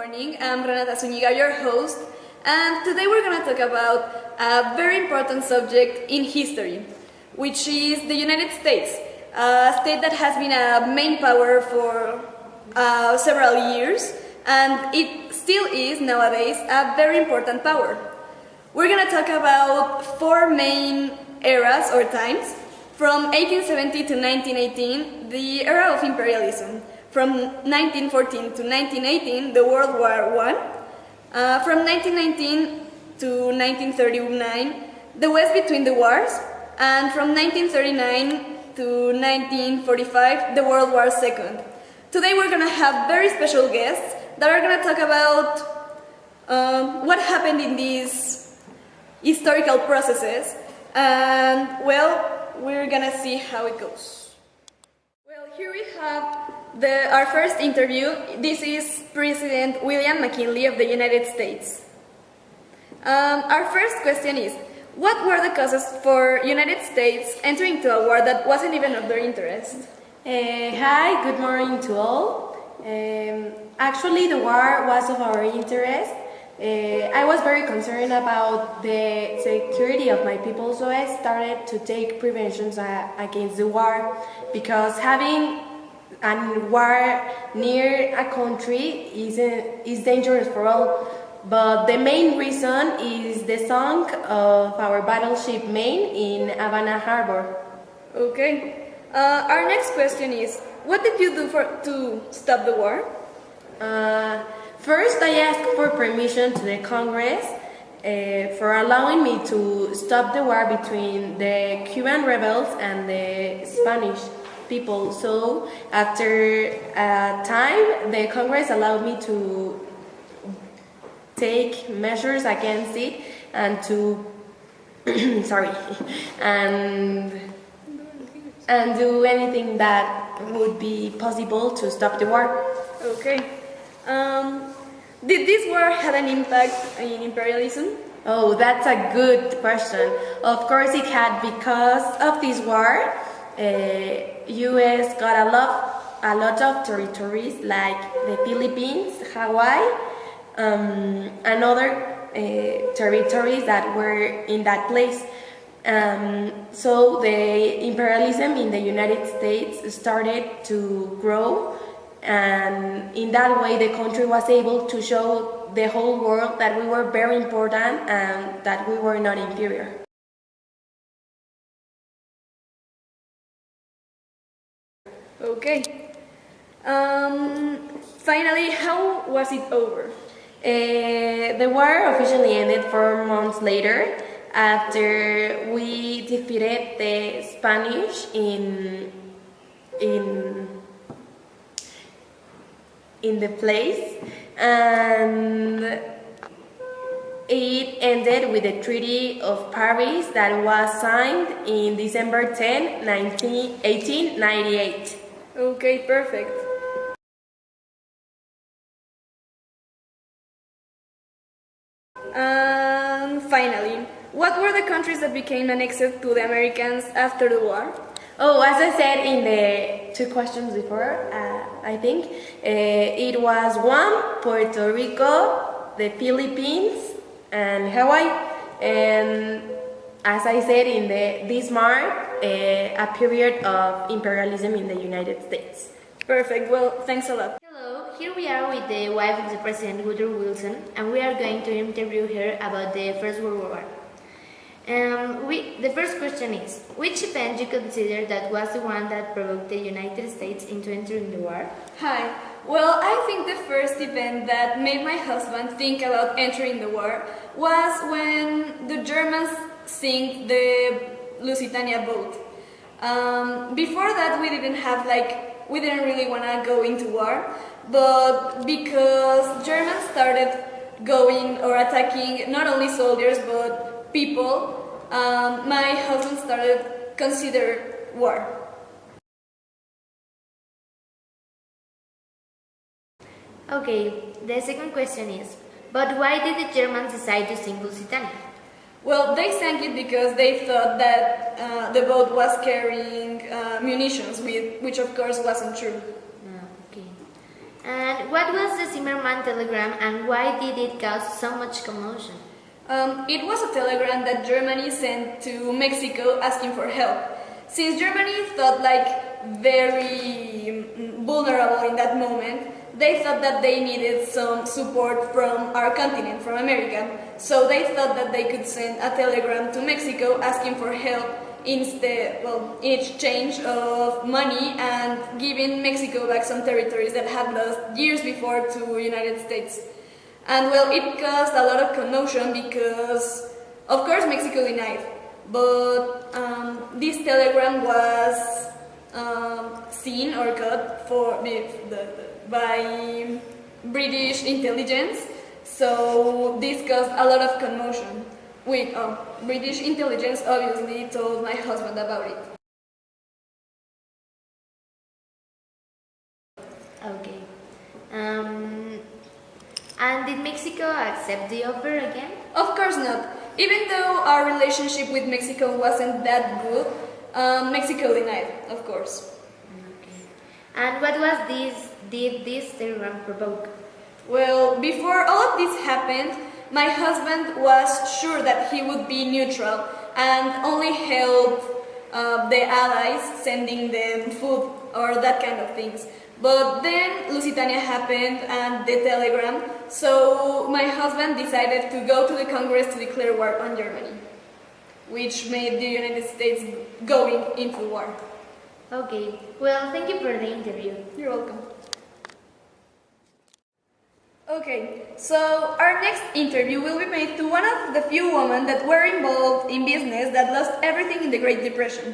morning. I'm Renata, Zúñiga, your host, and today we're going to talk about a very important subject in history, which is the United States, a state that has been a main power for several years, and it still is nowadays a very important power. We're going to talk about four main eras or times. From 1870 to 1918, the era of imperialism. From 1914 to 1918, the World War I. From 1919 to 1939, the West between the wars. And from 1939 to 1945, the World War II. Today we're going to have very special guests that are going to talk about what happened in these historical processes. And, well, we're gonna see how it goes. Well, here we have our first interview. This is President William McKinley of the United States. Our first question is, what were the causes for United States entering into a war that wasn't even of their interest? Hi, good morning to all. Actually, the war was of our interest. I was very concerned about the security of my people, so I started to take preventions against the war, because having a war near a country is dangerous for all. But the main reason is the sunk of our battleship Maine in Havana Harbor. Okay. Our next question is, what did you do to stop the war? First, I asked for permission to the Congress for allowing me to stop the war between the Cuban rebels and the Spanish people. So, after a time, the Congress allowed me to take measures against it and to and do anything that would be possible to stop the war. Okay. Did this war have an impact in imperialism? Oh, that's a good question. Of course it had, because of this war, US got a lot of territories like the Philippines, Hawaii, and other territories that were in that place. So the imperialism in the United States started to grow, and in that way the country was able to show the whole world that we were very important and that we were not inferior. Okay. Finally, how was it over? The war officially ended 4 months later, after we defeated the Spanish in the place, and it ended with the Treaty of Paris that was signed in December 10, 1898. Okay, perfect. And finally, what were the countries that became annexed to the Americans after the war? Oh, as I said in the two questions before, I think, it was one, Puerto Rico, the Philippines, and Hawaii. And as I said, this marked a period of imperialism in the United States. Perfect, well, thanks a lot. Hello, here we are with the wife of the President, Woodrow Wilson, and we are going to interview her about the First World War. The first question is, which event do you consider that was the one that provoked the United States into entering the war? Hi. Well, I think the first event that made my husband think about entering the war was when the Germans sank the Lusitania boat. Before that, we didn't really want to go into war, but because Germans started going or attacking not only soldiers but people, my husband started consider war. Okay, the second question is, but why did the Germans decide to sink Lusitania? Well, they sank it because they thought that the boat was carrying munitions, which of course wasn't true. Okay. And what was the Zimmerman telegram and why did it cause so much commotion? It was a telegram that Germany sent to Mexico asking for help. Since Germany thought very vulnerable in that moment, they thought that they needed some support from our continent, from America. So they thought that they could send a telegram to Mexico asking for help in exchange of money and giving Mexico back some territories that had lost years before to United States. And it caused a lot of commotion because, of course, Mexico denied. But this telegram was seen or caught by British intelligence, so this caused a lot of commotion. British intelligence obviously told my husband about it. Okay. And did Mexico accept the offer again? Of course not. Even though our relationship with Mexico wasn't that good, Mexico denied, of course. Okay. And what was did this telegram provoke? Well, before all of this happened, my husband was sure that he would be neutral and only help the allies, sending them food or that kind of things. But then Lusitania happened and the telegram, so my husband decided to go to the Congress to declare war on Germany, which made the United States going into war. Okay, well, thank you for the interview. You're welcome. Okay, so our next interview will be made to one of the few women that were involved in business that lost everything in the Great Depression.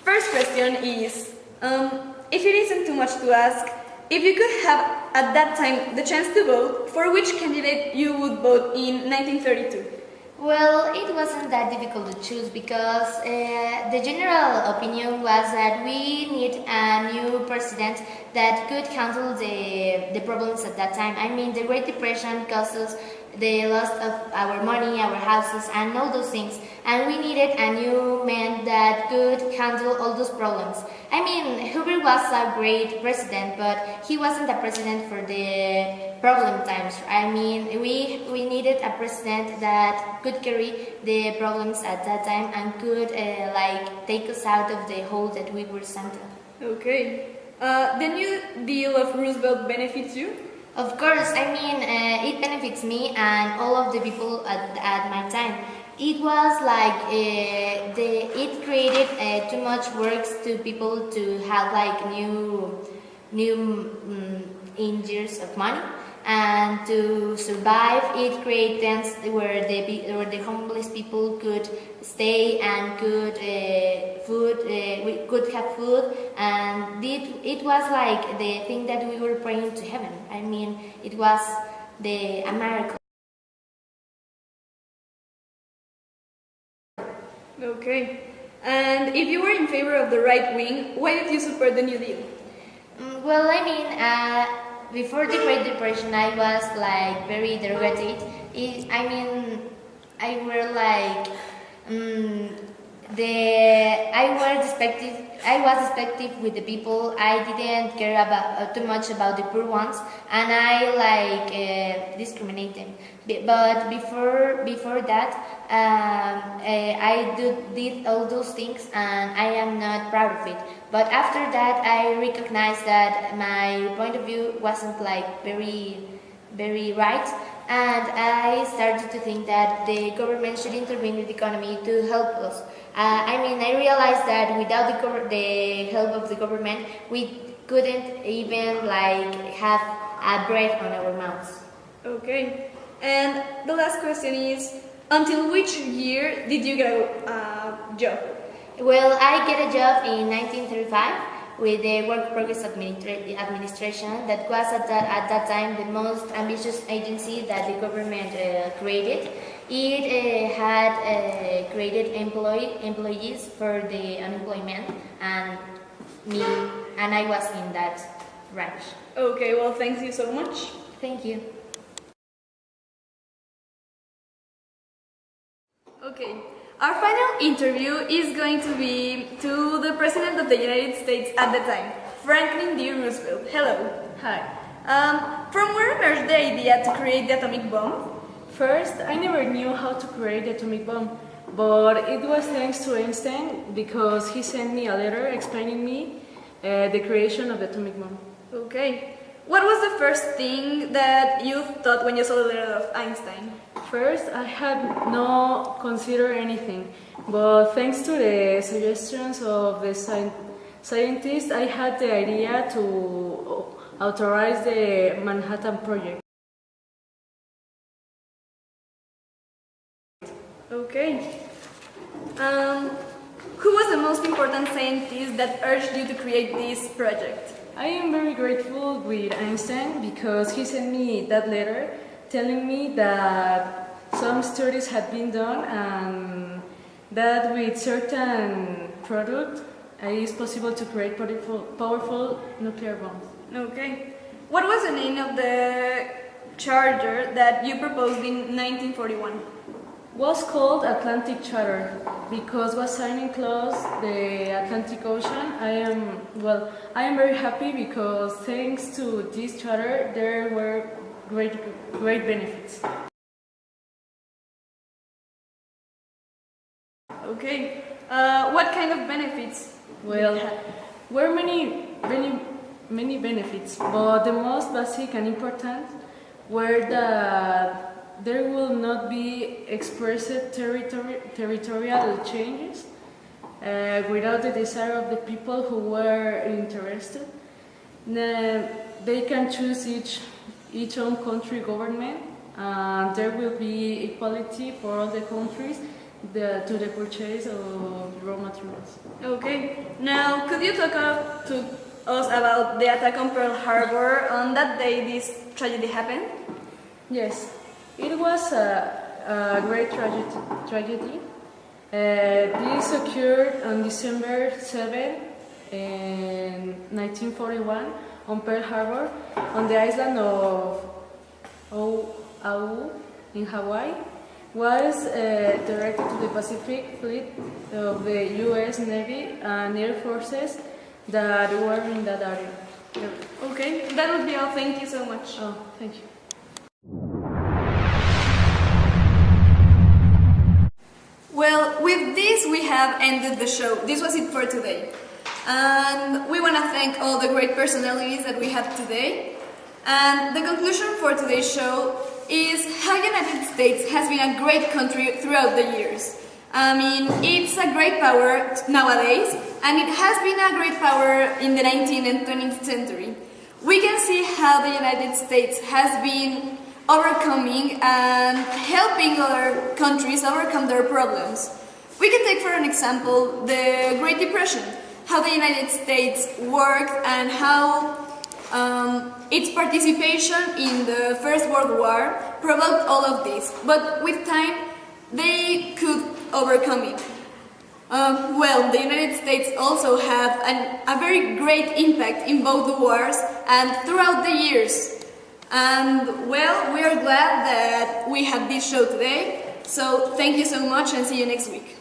First question is, if it isn't too much to ask, if you could have at that time the chance to vote, for which candidate you would vote in 1932? Well, it wasn't that difficult to choose because the general opinion was that we need a new president that could handle the problems at that time. I mean, the Great Depression caused us the loss of our money, our houses, and all those things. And we needed a new man that could handle all those problems. I mean, Hoover was a great president, but he wasn't a president for the problem times. I mean, we needed a president that could carry the problems at that time and could take us out of the hole that we were sent in. Okay. The New Deal of Roosevelt benefits you? Of course, I mean, it benefits me and all of the people at my time. It was it created too much works to people to have new years of money and to survive. It created tents where the homeless people could stay and could we could have food, and it was like the thing that we were praying to heaven. I mean, it was a miracle. Okay. And if you were in favor of the right wing, why did you support the New Deal? Well, I mean, before the Great Depression, I was very derogated. I was expective with the people. I didn't care about too much about the poor ones, and I discriminate them. But before that, I did all those things, and I am not proud of it. But after that, I recognized that my point of view wasn't very right, and I started to think that the government should intervene with the economy to help us. I realized that without the help of the government, we couldn't even have a breath on our mouths. Okay. And the last question is, until which year did you get a job? Well, I get a job in 1935 with the Work Progress Administration. That was at that time the most ambitious agency that the government created. It had created employees for the unemployment, and I was in that branch. Okay, well, thank you so much. Thank you. Okay, our final interview is going to be to the President of the United States at the time. Franklin D. Roosevelt. Hello. Hi. From where emerged the idea to create the atomic bomb? First, I never knew how to create the atomic bomb, but it was thanks to Einstein because he sent me a letter explaining me the creation of the atomic bomb. Okay. What was the first thing that you thought when you saw the letter of Einstein? First, I had not considered anything, but thanks to the suggestions of the scientists, I had the idea to authorize the Manhattan Project. Okay. Who was the most important scientist that urged you to create this project? I am very grateful with Einstein because he sent me that letter telling me that some studies had been done and that with certain product it is possible to create powerful nuclear bombs. Okay. What was the name of the charter that you proposed in 1941? Was called Atlantic Charter because was signing close the Atlantic Ocean. I am very happy because thanks to this charter there were great benefits. Okay. What kind of benefits? Well, were many benefits, but the most basic and important were that there will not be expressed territorial changes without the desire of the people who were interested. They can choose each own country government, and there will be equality for all the countries to the purchase of raw materials. Okay. Now, could you talk to us about the attack on Pearl Harbor on that day this tragedy happened? Yes. It was a great tragedy. This occurred on December 7, 1941, on Pearl Harbor, on the island of Oahu in Hawaii. Was directed to the Pacific Fleet of the U.S. Navy and Air Forces that were in that area. Okay, that would be all. Thank you so much. Oh, thank you. Well, with this we have ended the show. This was it for today. And we want to thank all the great personalities that we had today. And the conclusion for today's show is how United States has been a great country throughout the years. I mean, it's a great power nowadays, and it has been a great power in the 19th and 20th century. We can see how the United States has been overcoming and helping other countries overcome their problems. We can take for an example the Great Depression, how the United States worked and how its participation in the First World War provoked all of this. But with time, they could overcome it. Well, the United States also had a very great impact in both the wars and throughout the years. And well, we are glad that we had this show today. So thank you so much and see you next week.